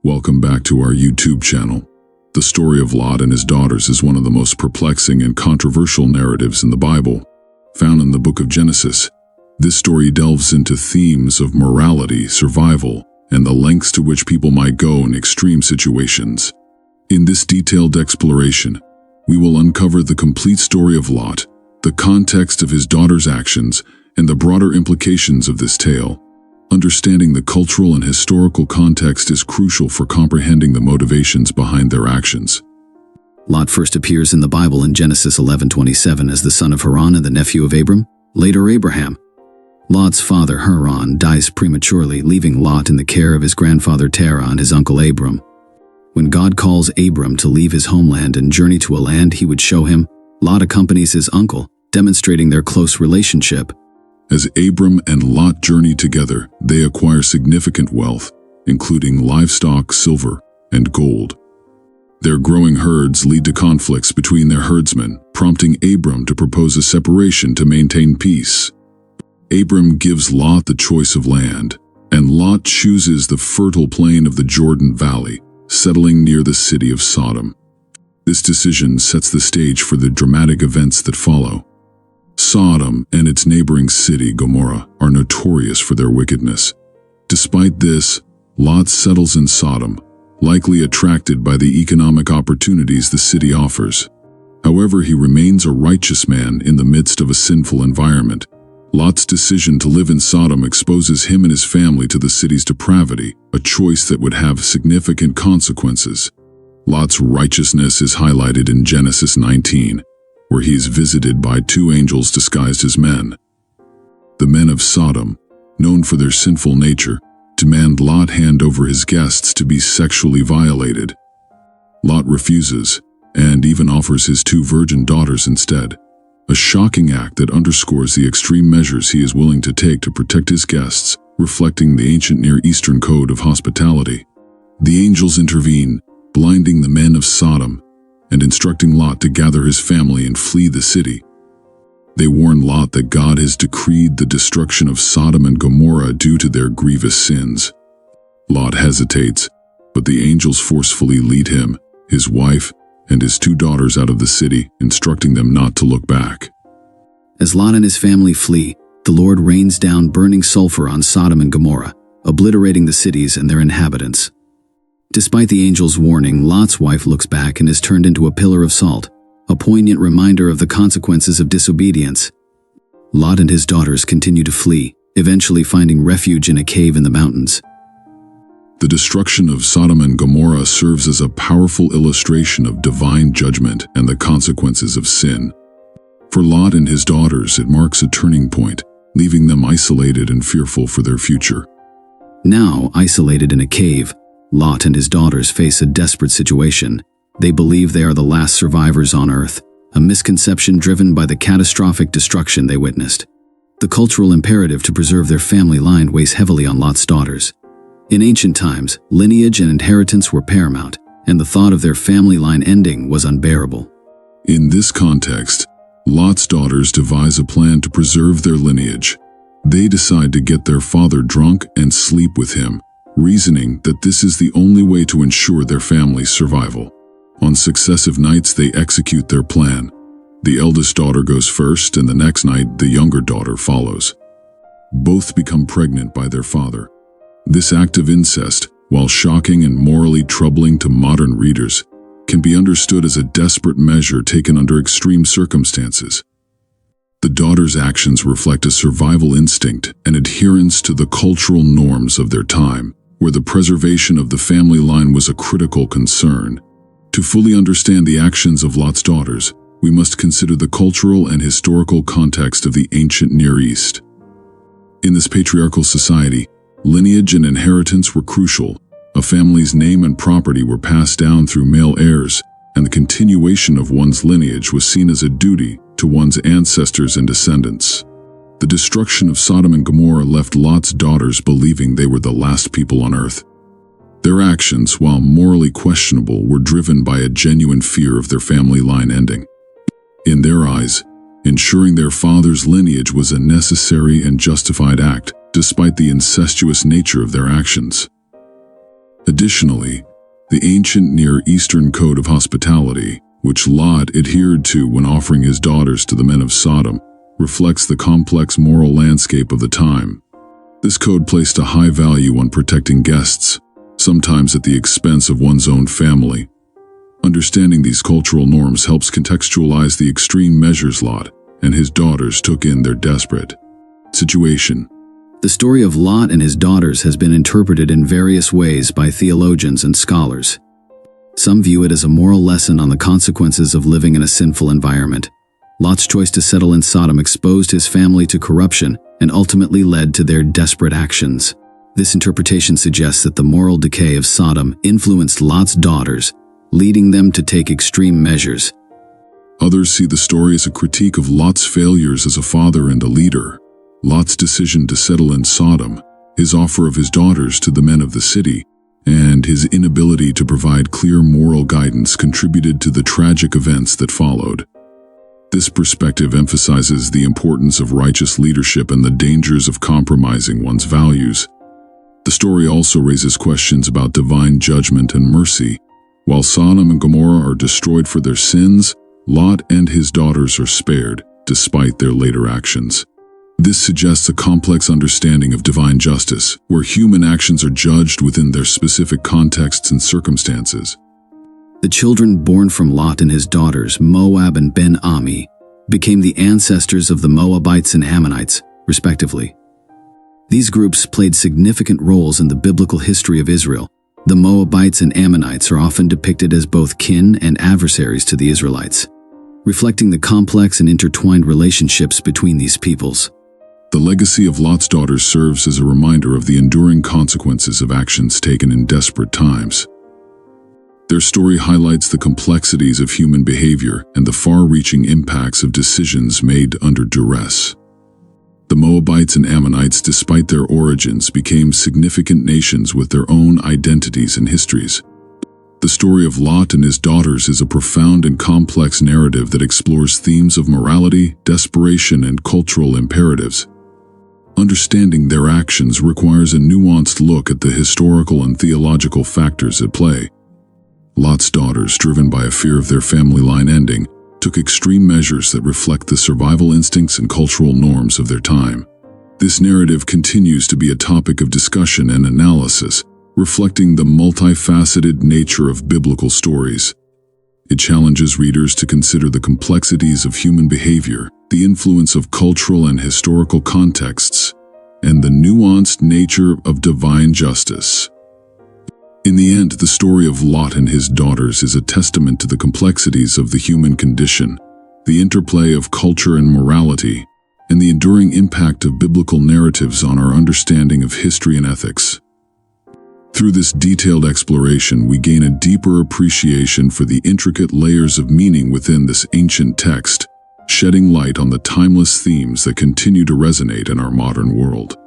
Welcome back to our YouTube channel. The story of Lot and his daughters is one of the most perplexing and controversial narratives in the Bible, found in the book of Genesis. This story delves into themes of morality, survival, and the lengths to which people might go in extreme situations. In this detailed exploration, we will uncover the complete story of Lot, the context of his daughters' actions, and the broader implications of this tale. Understanding the cultural and historical context is crucial for comprehending the motivations behind their actions. Lot first appears in the Bible in Genesis 11:27 as the son of Haran and the nephew of Abram, later Abraham. Lot's father Haran dies prematurely, leaving Lot in the care of his grandfather Terah and his uncle Abram. When God calls Abram to leave his homeland and journey to a land he would show him, Lot accompanies his uncle, demonstrating their close relationship. As Abram and Lot journey together, they acquire significant wealth, including livestock, silver, and gold. Their growing herds lead to conflicts between their herdsmen, prompting Abram to propose a separation to maintain peace. Abram gives Lot the choice of land, and Lot chooses the fertile plain of the Jordan Valley, settling near the city of Sodom. This decision sets the stage for the dramatic events that follow. Sodom and its neighboring city, Gomorrah, are notorious for their wickedness. Despite this, Lot settles in Sodom, likely attracted by the economic opportunities the city offers. However, he remains a righteous man in the midst of a sinful environment. Lot's decision to live in Sodom exposes him and his family to the city's depravity, a choice that would have significant consequences. Lot's righteousness is highlighted in Genesis 19. Where he is visited by two angels disguised as men. The men of Sodom, known for their sinful nature, demand Lot hand over his guests to be sexually violated. Lot refuses, and even offers his two virgin daughters instead, a shocking act that underscores the extreme measures he is willing to take to protect his guests, reflecting the ancient Near Eastern code of hospitality. The angels intervene, blinding the men of Sodom, and instructing Lot to gather his family and flee the city. They warn Lot that God has decreed the destruction of Sodom and Gomorrah due to their grievous sins. Lot hesitates, but the angels forcefully lead him, his wife, and his two daughters out of the city, instructing them not to look back. As Lot and his family flee, the Lord rains down burning sulfur on Sodom and Gomorrah, obliterating the cities and their inhabitants. Despite the angel's warning, Lot's wife looks back and is turned into a pillar of salt, a poignant reminder of the consequences of disobedience. Lot and his daughters continue to flee, eventually finding refuge in a cave in the mountains. The destruction of Sodom and Gomorrah serves as a powerful illustration of divine judgment and the consequences of sin. For Lot and his daughters, it marks a turning point, leaving them isolated and fearful for their future. Now, isolated in a cave, Lot and his daughters face a desperate situation. They believe they are the last survivors on Earth, a misconception driven by the catastrophic destruction they witnessed. The cultural imperative to preserve their family line weighs heavily on Lot's daughters. In ancient times, lineage and inheritance were paramount, and the thought of their family line ending was unbearable. In this context, Lot's daughters devise a plan to preserve their lineage. They decide to get their father drunk and sleep with him, reasoning that this is the only way to ensure their family's survival. On successive nights, they execute their plan. The eldest daughter goes first, and the next night, the younger daughter follows. Both become pregnant by their father. This act of incest, while shocking and morally troubling to modern readers, can be understood as a desperate measure taken under extreme circumstances. The daughters' actions reflect a survival instinct and adherence to the cultural norms of their time, where the preservation of the family line was a critical concern. To fully understand the actions of Lot's daughters, we must consider the cultural and historical context of the ancient Near East. In this patriarchal society, lineage and inheritance were crucial. A family's name and property were passed down through male heirs, and the continuation of one's lineage was seen as a duty to one's ancestors and descendants. The destruction of Sodom and Gomorrah left Lot's daughters believing they were the last people on earth. Their actions, while morally questionable, were driven by a genuine fear of their family line ending. In their eyes, ensuring their father's lineage was a necessary and justified act, despite the incestuous nature of their actions. Additionally, the ancient Near Eastern code of hospitality, which Lot adhered to when offering his daughters to the men of Sodom, reflects the complex moral landscape of the time. This code placed a high value on protecting guests, sometimes at the expense of one's own family. Understanding these cultural norms helps contextualize the extreme measures Lot and his daughters took in their desperate situation. The story of Lot and his daughters has been interpreted in various ways by theologians and scholars. Some view it as a moral lesson on the consequences of living in a sinful environment. Lot's choice to settle in Sodom exposed his family to corruption and ultimately led to their desperate actions. This interpretation suggests that the moral decay of Sodom influenced Lot's daughters, leading them to take extreme measures. Others see the story as a critique of Lot's failures as a father and a leader. Lot's decision to settle in Sodom, his offer of his daughters to the men of the city, and his inability to provide clear moral guidance contributed to the tragic events that followed. This perspective emphasizes the importance of righteous leadership and the dangers of compromising one's values. The story also raises questions about divine judgment and mercy. While Sodom and Gomorrah are destroyed for their sins, Lot and his daughters are spared, despite their later actions. This suggests a complex understanding of divine justice, where human actions are judged within their specific contexts and circumstances. The children born from Lot and his daughters, Moab and Ben-Ammi, became the ancestors of the Moabites and Ammonites, respectively. These groups played significant roles in the biblical history of Israel. The Moabites and Ammonites are often depicted as both kin and adversaries to the Israelites, reflecting the complex and intertwined relationships between these peoples. The legacy of Lot's daughters serves as a reminder of the enduring consequences of actions taken in desperate times. Their story highlights the complexities of human behavior and the far-reaching impacts of decisions made under duress. The Moabites and Ammonites, despite their origins, became significant nations with their own identities and histories. The story of Lot and his daughters is a profound and complex narrative that explores themes of morality, desperation, and cultural imperatives. Understanding their actions requires a nuanced look at the historical and theological factors at play. Lot's daughters, driven by a fear of their family line ending, took extreme measures that reflect the survival instincts and cultural norms of their time. This narrative continues to be a topic of discussion and analysis, reflecting the multifaceted nature of biblical stories. It challenges readers to consider the complexities of human behavior, the influence of cultural and historical contexts, and the nuanced nature of divine justice. In the end, the story of Lot and his daughters is a testament to the complexities of the human condition, the interplay of culture and morality, and the enduring impact of biblical narratives on our understanding of history and ethics. Through this detailed exploration, we gain a deeper appreciation for the intricate layers of meaning within this ancient text, shedding light on the timeless themes that continue to resonate in our modern world.